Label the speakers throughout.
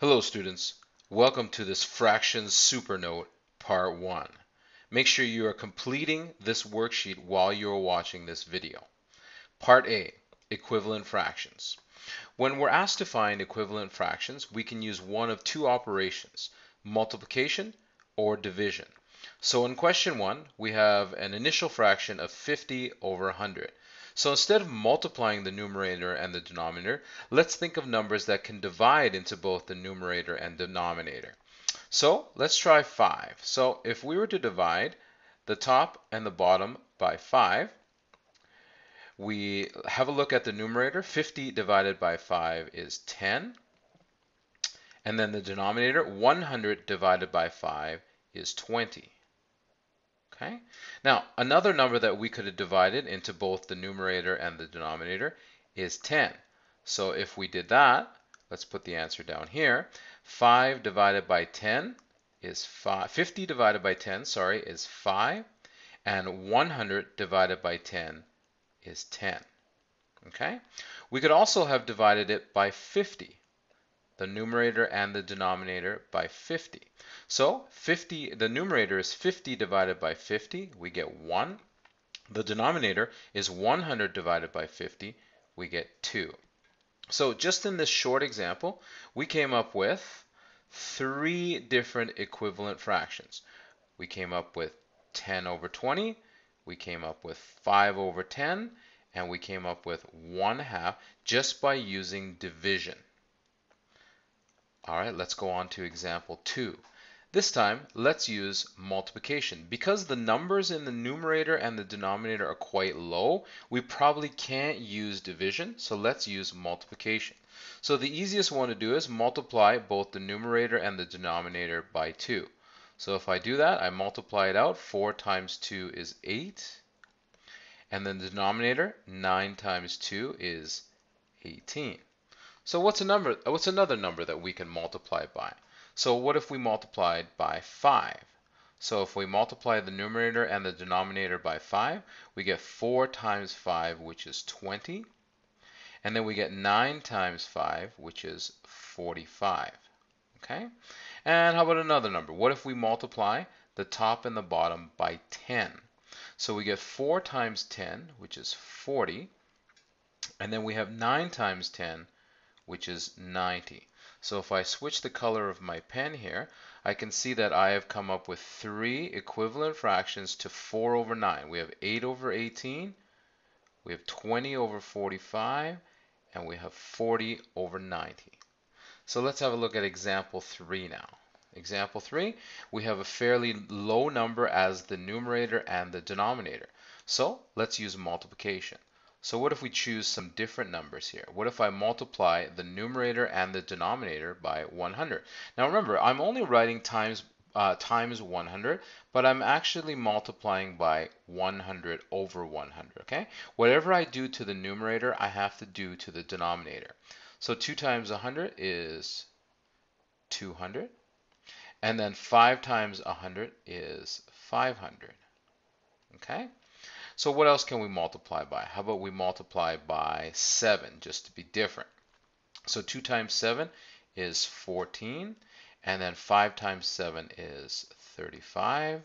Speaker 1: Hello students, welcome to this Fractions Super Note Part 1. Make sure you are completing this worksheet while you are watching this video. Part A, Equivalent Fractions. When we're asked to find equivalent fractions, we can use one of two operations, multiplication or division. So in question 1, we have an initial fraction of 50 over 100. So instead of multiplying the numerator and the denominator, let's think of numbers that can divide into both the numerator and denominator. So let's try 5. So if we were to divide the top and the bottom by 5, we have a look at the numerator. 50 divided by 5 is 10. And then the denominator, 100 divided by 5 is 20. Okay. Now, another number that we could have divided into both the numerator and the denominator is 10. So if we did that, let's put the answer down here. 5 divided by 10 is 5. 50 divided by 10, sorry, is 5. And 100 divided by 10 is 10. Okay. We could also have divided it by 50. The numerator and the denominator by 50. So 50, the numerator is 50 divided by 50, we get 1. The denominator is 100 divided by 50, we get 2. So just in this short example, we came up with 3 different equivalent fractions. We came up with 10 over 20, we came up with 5 over 10, and we came up with 1/2 just by using division. All right, let's go on to example 2. This time, let's use multiplication. Because the numbers in the numerator and the denominator are quite low, we probably can't use division, so let's use multiplication. So the easiest one to do is multiply both the numerator and the denominator by 2. So if I do that, I multiply it out. 4 times 2 is 8. And then the denominator, 9 times 2 is 18. So what's another number that we can multiply by? So what if we multiplied by 5? So if we multiply the numerator and the denominator by 5, we get 4 times 5, which is 20. And then we get 9 times 5, which is 45. Okay? And how about another number? What if we multiply the top and the bottom by 10? So we get 4 times 10, which is 40. And then we have 9 times 10, which is 90. So if I switch the color of my pen here, I can see that I have come up with 3 equivalent fractions to 4 over 9. We have 8 over 18, we have 20 over 45, and we have 40 over 90. So let's have a look at example 3 now. Example 3, we have a fairly low number as the numerator and the denominator. So let's use multiplication. So what if we choose some different numbers here? What if I multiply the numerator and the denominator by 100? Now remember, I'm only writing times 100, but I'm actually multiplying by 100 over 100, okay? Whatever I do to the numerator, I have to do to the denominator. So 2 times 100 is 200, and then 5 times 100 is 500, okay? So what else can we multiply by? How about we multiply by 7, just to be different. So 2 times 7 is 14, and then 5 times 7 is 35.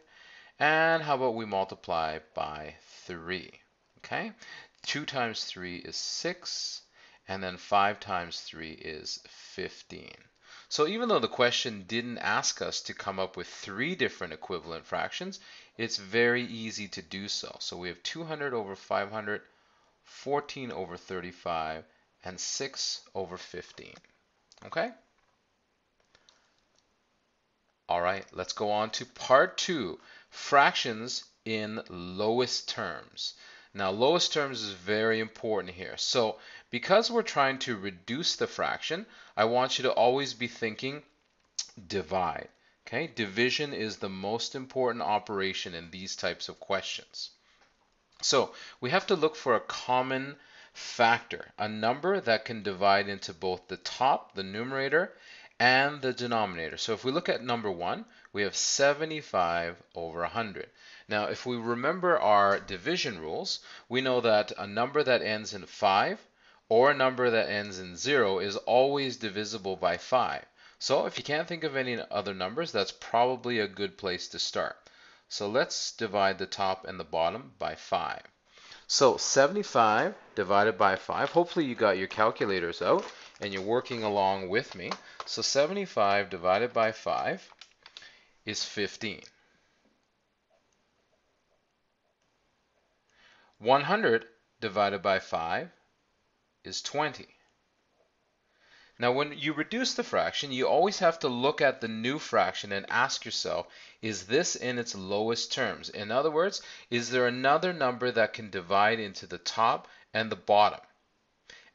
Speaker 1: And how about we multiply by 3? Okay, 2 times 3 is 6, and then 5 times 3 is 15. So even though the question didn't ask us to come up with 3 different equivalent fractions, it's very easy to do so. So we have 200 over 500, 14 over 35, and 6 over 15. Okay? All right, let's go on to part 2, fractions in lowest terms. Now, lowest terms is very important here. So because we're trying to reduce the fraction, I want you to always be thinking divide. Okay, division is the most important operation in these types of questions. So we have to look for a common factor, a number that can divide into both the top, the numerator, and the denominator. So if we look at number 1, we have 75 over 100. Now, if we remember our division rules, we know that a number that ends in 5 or a number that ends in 0 is always divisible by 5. So if you can't think of any other numbers, that's probably a good place to start. So let's divide the top and the bottom by 5. So 75 divided by 5, hopefully you got your calculators out and you're working along with me. So 75 divided by 5 is 15. 100 divided by 5 is 20. Now, when you reduce the fraction, you always have to look at the new fraction and ask yourself, is this in its lowest terms? In other words, is there another number that can divide into the top and the bottom?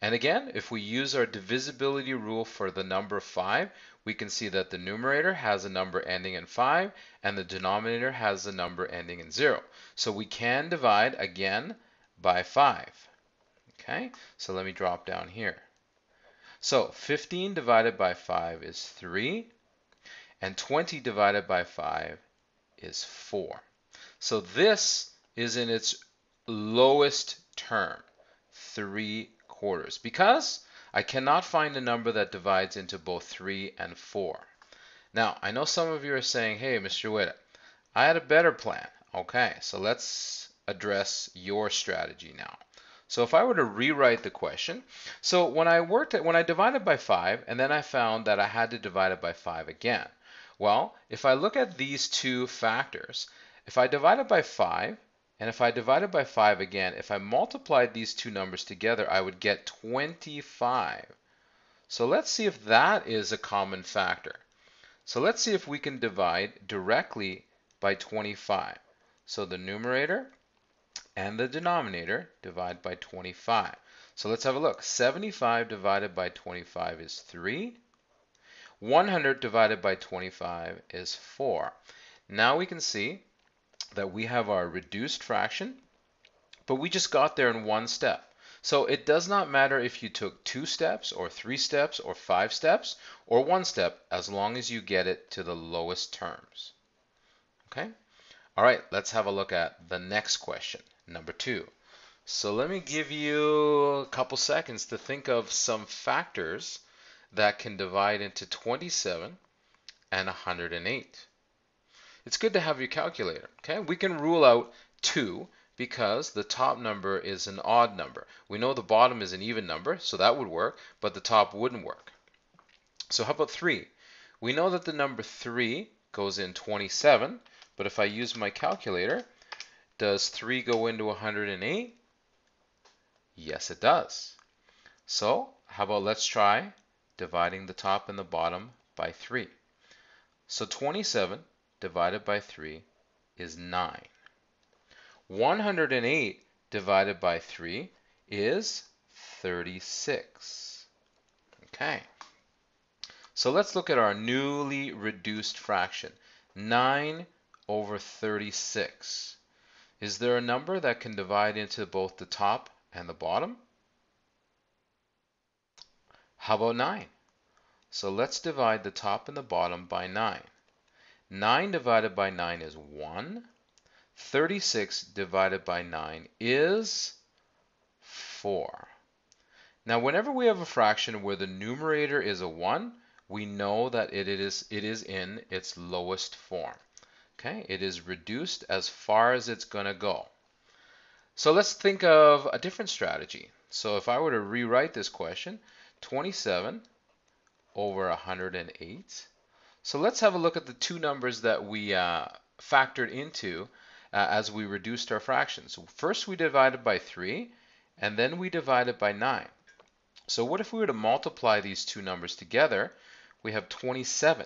Speaker 1: And again, if we use our divisibility rule for the number 5, we can see that the numerator has a number ending in 5 and the denominator has a number ending in 0. So we can divide again by 5. Okay, so let me drop down here. So 15 divided by 5 is 3, and 20 divided by 5 is 4. So this is in its lowest term, 3/4, because I cannot find a number that divides into both 3 and 4. Now, I know some of you are saying, hey, Mr. Witt, I had a better plan. Okay, so let's address your strategy now. So if I were to rewrite the question, so when I divided by 5, and then I found that I had to divide it by 5 again. Well, if I look at these two factors, if I divide it by 5, and if I divide it by 5 again, if I multiplied these two numbers together, I would get 25. So let's see if that is a common factor. So let's see if we can divide directly by 25. So the numerator and the denominator divide by 25. So let's have a look. 75 divided by 25 is 3. 100 divided by 25 is 4. Now we can see that we have our reduced fraction, but we just got there in one step. So it does not matter if you took 2 steps or 3 steps or 5 steps or 1 step, as long as you get it to the lowest terms. Okay? All right, let's have a look at the next question, number 2. So let me give you a couple seconds to think of some factors that can divide into 27 and 108. It's good to have your calculator, okay? We can rule out 2 because the top number is an odd number. We know the bottom is an even number, so that would work, but the top wouldn't work. So how about 3? We know that the number 3 goes in 27, but if I use my calculator, does 3 go into 108? Yes, it does. So how about let's try dividing the top and the bottom by 3. So 27 divided by 3 is 9. 108 divided by 3 is 36. Okay. So let's look at our newly reduced fraction, 9 over 36. Is there a number that can divide into both the top and the bottom? How about 9? So let's divide the top and the bottom by 9. 9 divided by 9 is 1. 36 divided by 9 is 4. Now, whenever we have a fraction where the numerator is a 1, we know that it is in its lowest form. Okay, it is reduced as far as it's going to go. So let's think of a different strategy. So if I were to rewrite this question, 27 over 108. So let's have a look at the two numbers that we factored into as we reduced our fractions. So first we divided by 3, and then we divided by 9. So what if we were to multiply these two numbers together? We have 27.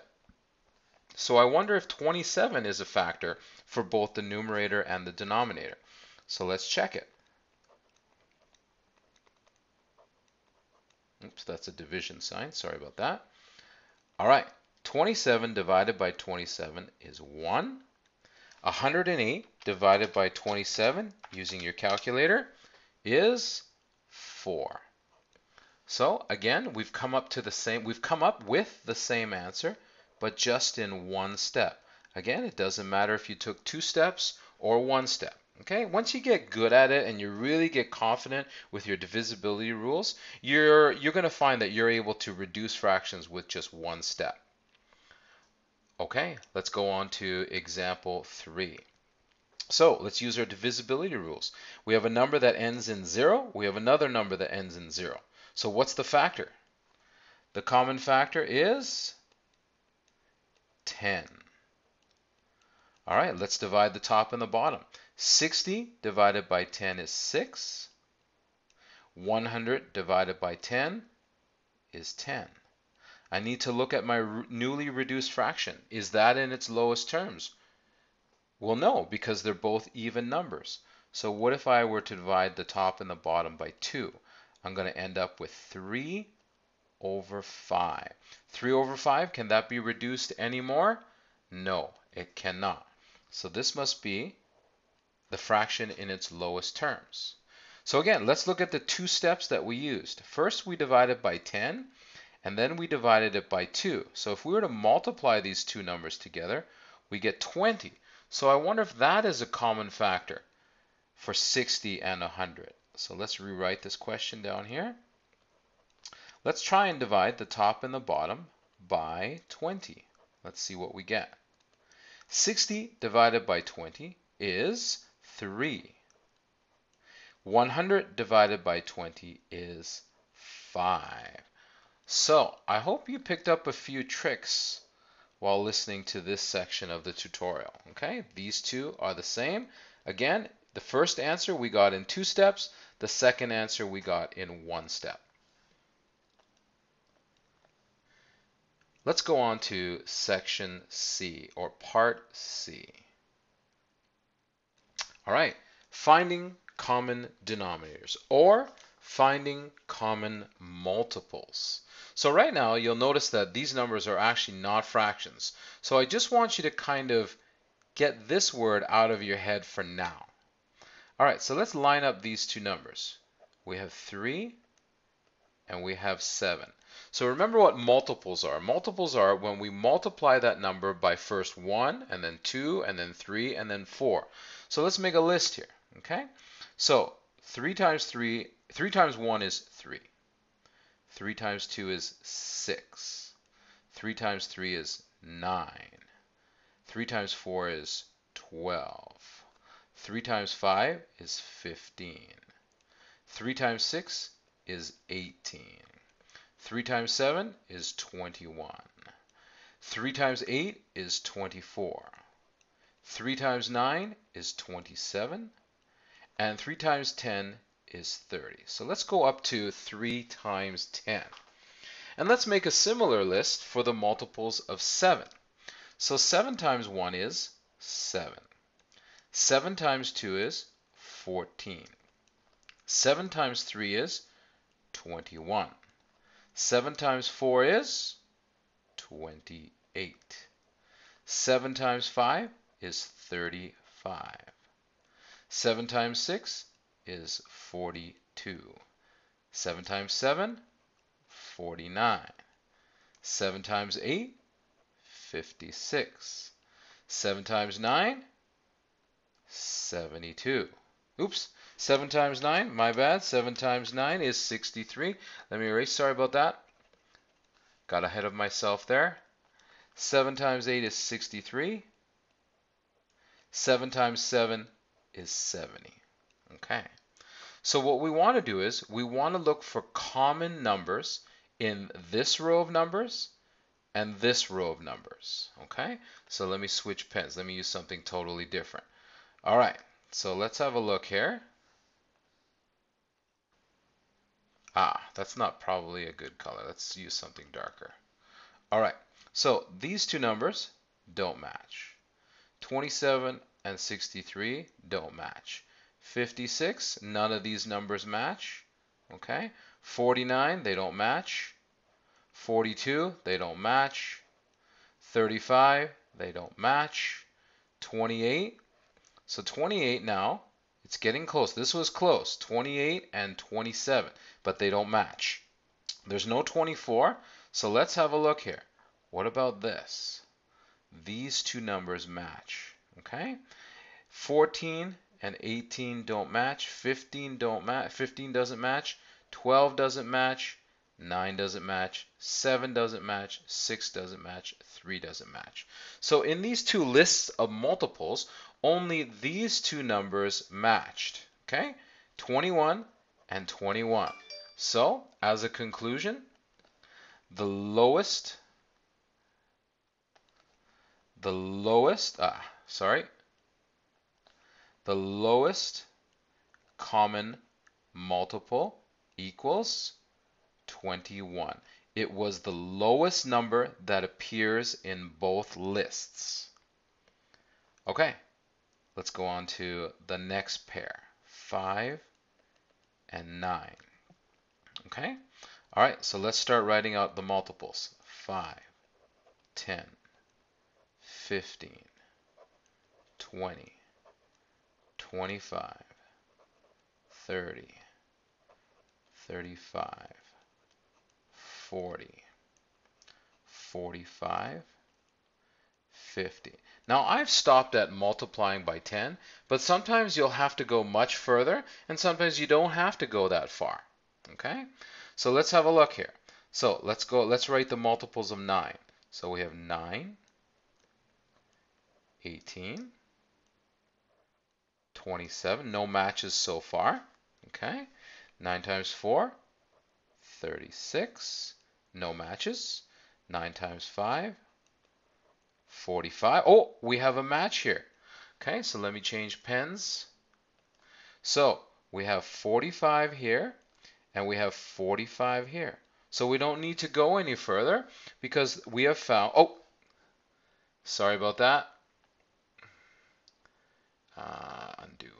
Speaker 1: So I wonder if 27 is a factor for both the numerator and the denominator. So let's check it. Oops, that's a division sign. Sorry about that. All right, 27 divided by 27 is 1. 108 divided by 27, using your calculator, is 4. So again, we've come up with the same answer, but just in one step. Again, it doesn't matter if you took 2 steps or 1 step. Okay, once you get good at it and you really get confident with your divisibility rules, you're going to find that you're able to reduce fractions with just 1 step. Okay, let's go on to example 3. So let's use our divisibility rules. We have a number that ends in 0. We have another number that ends in 0. So what's the factor? The common factor is 10. All right, let's divide the top and the bottom. 60 divided by 10 is 6. 100 divided by 10 is 10. I need to look at my newly reduced fraction. Is that in its lowest terms? Well, no, because they're both even numbers. So what if I were to divide the top and the bottom by 2? I'm going to end up with 3 over 5. 3 over 5, can that be reduced anymore? No, it cannot. So this must be the fraction in its lowest terms. So again, let's look at the two steps that we used. First, we divided by 10, and then we divided it by 2. So if we were to multiply these two numbers together, we get 20. So I wonder if that is a common factor for 60 and 100. So let's rewrite this question down here. Let's try and divide the top and the bottom by 20. Let's see what we get. 60 divided by 20 is 3. 100 divided by 20 is 5. So I hope you picked up a few tricks while listening to this section of the tutorial. Okay, these two are the same. Again, the first answer we got in 2 steps. The second answer we got in 1 step. Let's go on to section C, or part C. All right, finding common denominators, or finding common multiples. So right now, you'll notice that these numbers are actually not fractions. So I just want you to kind of get this word out of your head for now. All right, so let's line up these two numbers. We have 3 and we have 7. So remember what multiples are. Multiples are when we multiply that number by first 1, and then 2, and then 3, and then 4. So let's make a list here, okay? So 3 times 1 is 3. 3 times 2 is 6. 3 times 3 is 9. 3 times 4 is 12. 3 times 5 is 15. 3 times 6 is 18. 3 times 7 is 21. 3 times 8 is 24. 3 times 9 is 27. And 3 times 10 is 30. So let's go up to 3 times 10. And let's make a similar list for the multiples of 7. So 7 times 1 is 7. 7 times 2 is 14. 7 times 3 is 21. 7 times 4 is 28. 7 times 5 is 35. 7 times 6 is 42. 7 times 7, 49. 7 times 8, 56. 7 times 9, 72. Oops, 7 times 9, my bad. 7 times 9 is 63. Let me erase, sorry about that. Got ahead of myself there. 7 times 8 is 63. 7 times 7 is 70. Okay. So what we want to do is we want to look for common numbers in this row of numbers and this row of numbers. Okay. So let me switch pens. Let me use something totally different. All right. So let's have a look here. That's not probably a good color. Let's use something darker. All right. So these two numbers don't match. 27 and 63 don't match. 56, none of these numbers match. Okay. 49, they don't match. 42, they don't match. 35, they don't match. 28, so 28 now, it's getting close. This was close, 28 and 27, but they don't match. There's no 24, so let's have a look here. What about this? These two numbers match. Okay. 14 and 18 don't match. 15 don't match. 15 doesn't match. 12 doesn't match. 9 doesn't match, 7 doesn't match, 6 doesn't match, 3 doesn't match. So in these two lists of multiples, only these two numbers matched, okay? 21 and 21. So as a conclusion, the lowest the lowest common multiple equals 21. It was the lowest number that appears in both lists. Okay, let's go on to the next pair, 5 and 9. Okay, all right, so let's start writing out the multiples. 5, 10, 15, 20, 25, 30, 35, 40, 45, 50. Now I've stopped at multiplying by 10, but sometimes you'll have to go much further, and sometimes you don't have to go that far. Okay? So let's have a look here. So let's write the multiples of 9. So we have 9, 18, 27, no matches so far. Okay? 9 times 4, 36, no matches. 9 times 5, 45. Oh, we have a match here. Okay, so let me change pens. So we have 45 here, and we have 45 here. So we don't need to go any further because we have found, oh, sorry about that. Undo.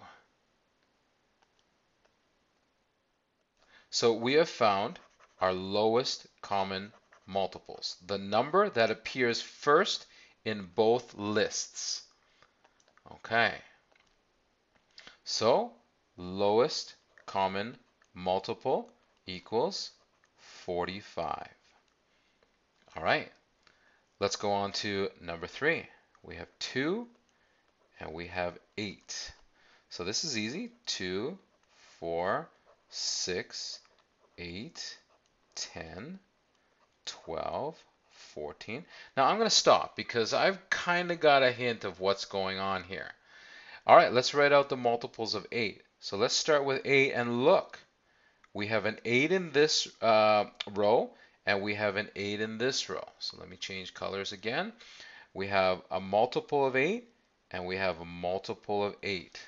Speaker 1: So we have found our lowest common multiples, the number that appears first in both lists. Okay. So lowest common multiple equals 45. All right. Let's go on to number 3. We have 2 and we have 8. So this is easy. 2, 4, 6, 8, 10, 12, 14. Now I'm going to stop because I've kind of got a hint of what's going on here. All right, let's write out the multiples of 8. So let's start with 8 and look. We have an 8 in this row and we have an 8 in this row. So let me change colors again. We have a multiple of 8 and we have a multiple of 8.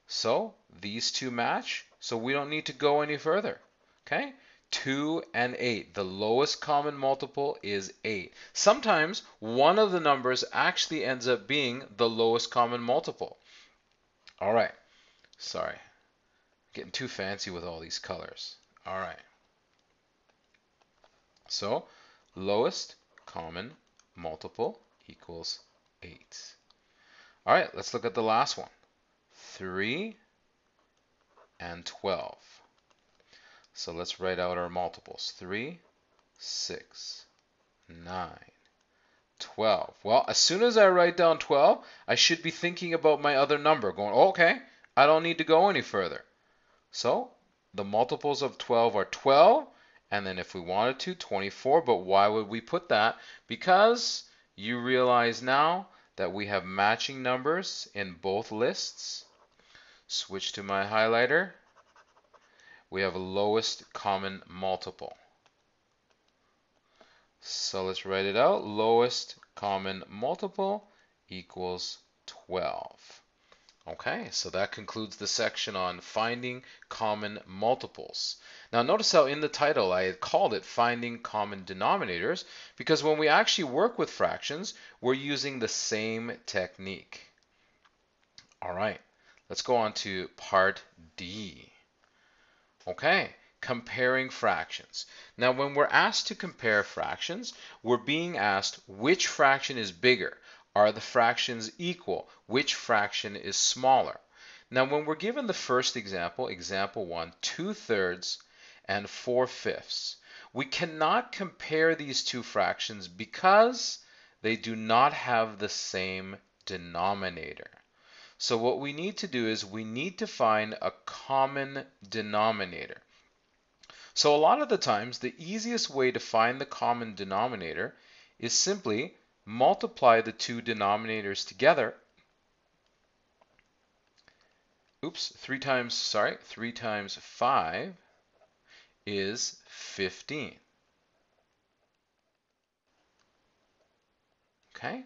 Speaker 1: So these two match, so we don't need to go any further. Okay? 2 and 8. The lowest common multiple is 8. Sometimes one of the numbers actually ends up being the lowest common multiple. All right. Sorry. Getting too fancy with all these colors. All right. So lowest common multiple equals 8. All right, let's look at the last one. 3 and 12. So let's write out our multiples. 3, 6, 9, 12. Well, as soon as I write down 12, I should be thinking about my other number, going, okay, I don't need to go any further. So the multiples of 12 are 12, and then if we wanted to, 24. But why would we put that? Because you realize now that we have matching numbers in both lists. Switch to my highlighter. We have a lowest common multiple. So let's write it out. Lowest common multiple equals 12. Okay, so that concludes the section on finding common multiples. Now notice how in the title I had called it Finding Common Denominators, because when we actually work with fractions, we're using the same technique. All right, let's go on to part D. Okay, comparing fractions. Now when we're asked to compare fractions, we're being asked which fraction is bigger. Are the fractions equal? Which fraction is smaller? Now when we're given the first example, example 1, 2/3 and 4/5, we cannot compare these two fractions because they do not have the same denominator. So what we need to do is we need to find a common denominator. So a lot of the times, the easiest way to find the common denominator is simply multiply the two denominators together. Oops, 3 times 5 is 15. Okay?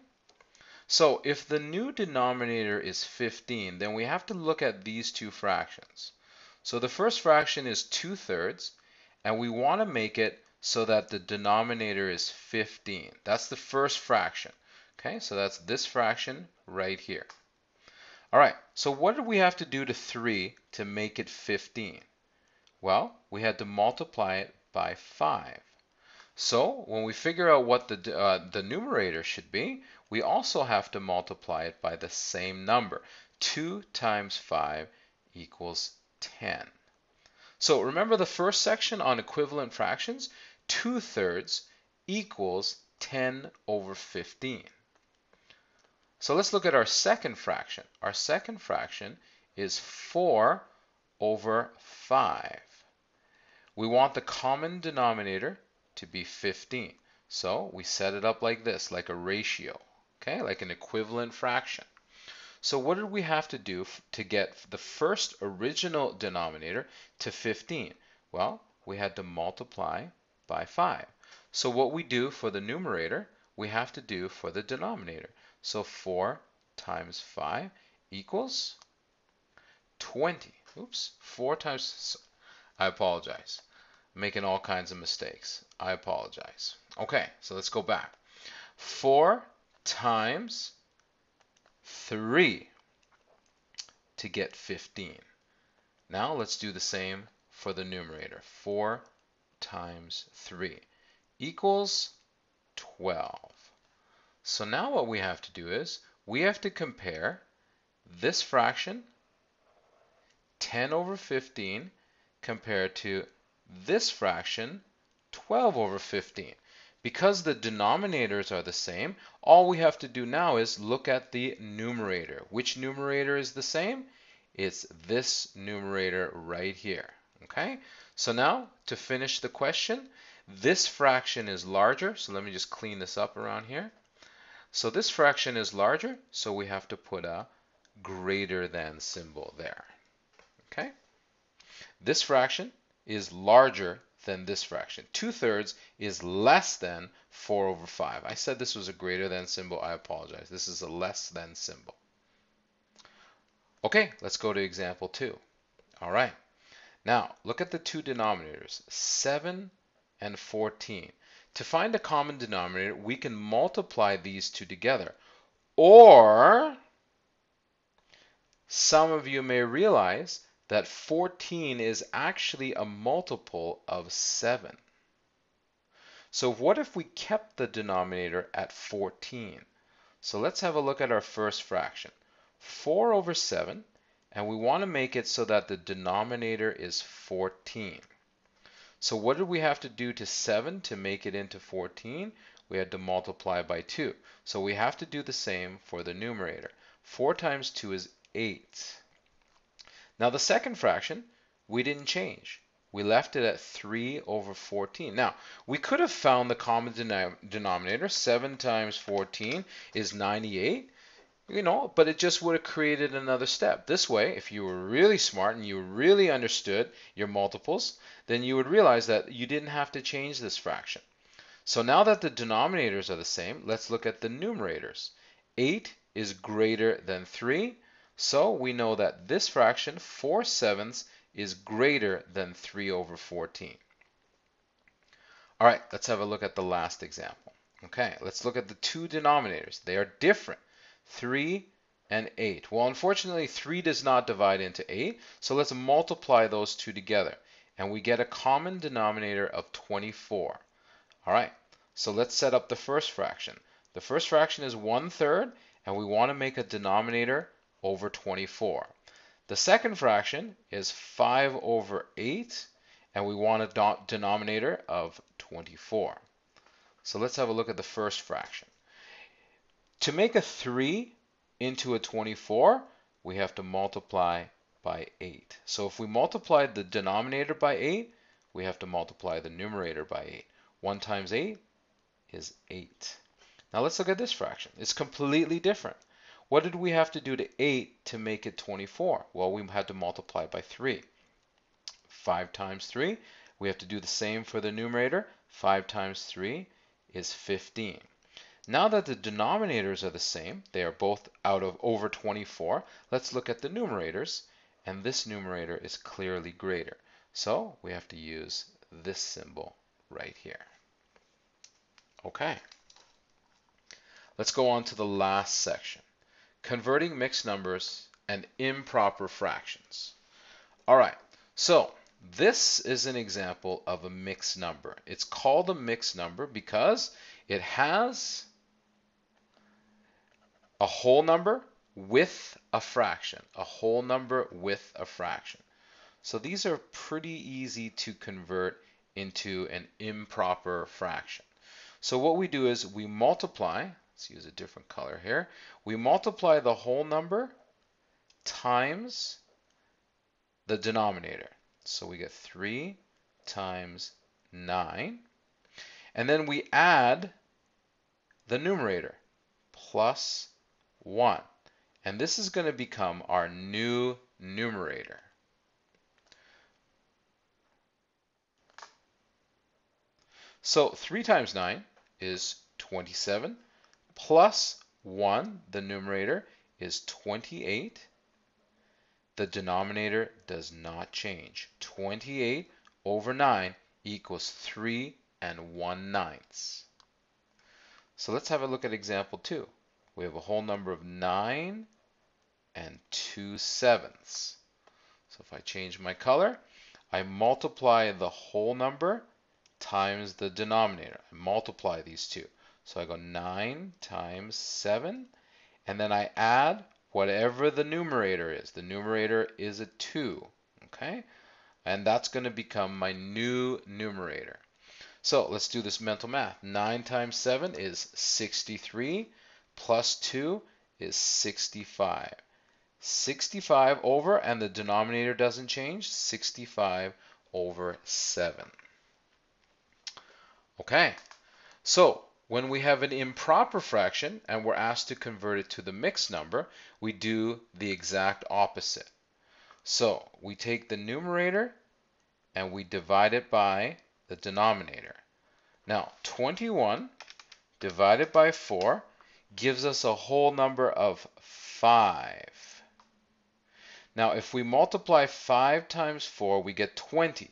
Speaker 1: So if the new denominator is 15, then we have to look at these two fractions. So the first fraction is 2/3, and we want to make it so that the denominator is 15. That's the first fraction. Okay, so that's this fraction right here. All right, so what did we have to do to 3 to make it 15? Well, we had to multiply it by 5. So when we figure out what the numerator should be, we also have to multiply it by the same number. 2 times 5 equals 10. So remember the first section on equivalent fractions? 2/3 equals 10 over 15. So let's look at our second fraction. Our second fraction is 4 over 5. We want the common denominator to be 15. So we set it up like this, like a ratio, okay, like an equivalent fraction. So what did we have to do to get the first original denominator to 15? Well, we had to multiply by 5. So what we do for the numerator, we have to do for the denominator. So 4 times 5 equals 20. Oops, 4 times, I apologize. I'm making all kinds of mistakes. I apologize. Okay, so let's go back. 4 times 3 to get 15. Now let's do the same for the numerator. 4 times 3 equals 12. So now what we have to do is we have to compare this fraction, 10 over 15, compared to this fraction, 12 over 15. Because the denominators are the same, all we have to do now is look at the numerator. Which numerator is the same? It's this numerator right here. Okay? So now, to finish the question, this fraction is larger, so let me just clean this up around here. So this fraction is larger, so we have to put a greater than symbol there. Okay? This fraction is larger than this fraction. 2/3 is less than 4 over 5. I said this was a greater than symbol. I apologize. This is a less than symbol. Okay, let's go to example 2. All right. Now, look at the two denominators, 7 and 14. To find a common denominator, we can multiply these two together. Or, some of you may realize that 14 is actually a multiple of 7. So what if we kept the denominator at 14? So let's have a look at our first fraction. 4 over 7, and we want to make it so that the denominator is 14. So what did we have to do to 7 to make it into 14? We had to multiply by 2. So we have to do the same for the numerator. 4 times 2 is 8. Now the second fraction, we didn't change. We left it at 3 over 14. Now, we could have found the common denominator. 7 times 14 is 98. But it just would have created another step. This way, if you were really smart and you really understood your multiples, then you would realize that you didn't have to change this fraction. So now that the denominators are the same, let's look at the numerators. 8 is greater than 3, so we know that this fraction, 4/7, is greater than 3 over 14. All right, let's have a look at the last example. Okay, let's look at the two denominators. They are different. 3 and 8. Well, unfortunately, 3 does not divide into 8, so let's multiply those two together, and we get a common denominator of 24. All right, so let's set up the first fraction. The first fraction is 1/3, and we want to make a denominator over 24. The second fraction is 5 over 8, and we want a denominator of 24. So let's have a look at the first fraction. To make a 3 into a 24, we have to multiply by 8. So if we multiply the denominator by 8, we have to multiply the numerator by 8. 1 times 8 is 8. Now let's look at this fraction. It's completely different. What did we have to do to 8 to make it 24? Well, we had to multiply by 3. 5 times 3, we have to do the same for the numerator. 5 times 3 is 15. Now that the denominators are the same, they are both out of over 24, let's look at the numerators, and this numerator is clearly greater. So we have to use this symbol right here. Okay. Let's go on to the last section, converting mixed numbers and improper fractions. All right, so this is an example of a mixed number. It's called a mixed number because it has a whole number with a fraction, a whole number with a fraction. So these are pretty easy to convert into an improper fraction. So what we do is we multiply, let's use a different color here, we multiply the whole number times the denominator. So we get 3 times 9, and then we add the numerator, plus 1. And this is going to become our new numerator. So 3 times 9 is 27, plus 1, the numerator, is 28. The denominator does not change. 28 over 9 equals 3 1/9. So let's have a look at example 2. We have a whole number of 9 2/7. So if I change my color, I multiply the whole number times the denominator. I multiply these two. So I go 9 times 7, and then I add whatever the numerator is. The numerator is a 2, okay? And that's going to become my new numerator. So let's do this mental math. 9 times 7 is 63, plus 2 is 65. 65 over, and the denominator doesn't change, 65 over 7. Okay, so when we have an improper fraction and we're asked to convert it to the mixed number, we do the exact opposite. So we take the numerator and we divide it by the denominator. Now 21 divided by 4 gives us a whole number of 5. Now if we multiply 5 times 4, we get 20.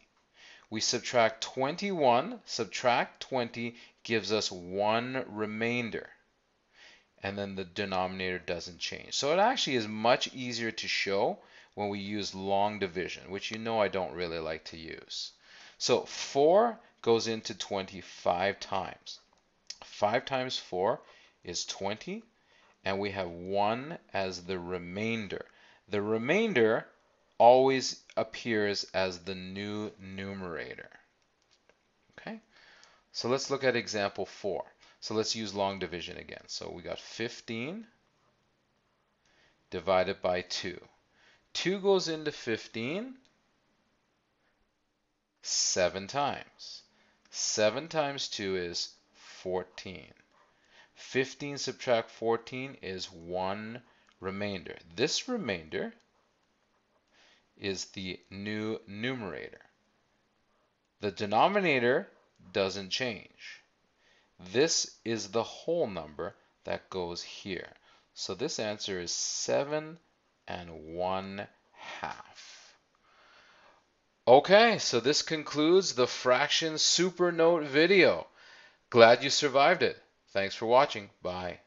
Speaker 1: We subtract 21, subtract 20 gives us 1 remainder. And then the denominator doesn't change. So it actually is much easier to show when we use long division, which you know I don't really like to use. So 4 goes into 20 5 times. 5 times 4 is 20, and we have 1 as the remainder. The remainder always appears as the new numerator. Okay, so let's look at example 4. So let's use long division again. So we got 15 divided by 2. 2 goes into 15 7 times. 7 times 2 is 14. 15 subtract 14 is 1 remainder. This remainder is the new numerator. The denominator doesn't change. This is the whole number that goes here. So this answer is 7 1/2. Okay, so this concludes the fraction super note video. Glad you survived it. Thanks for watching. Bye.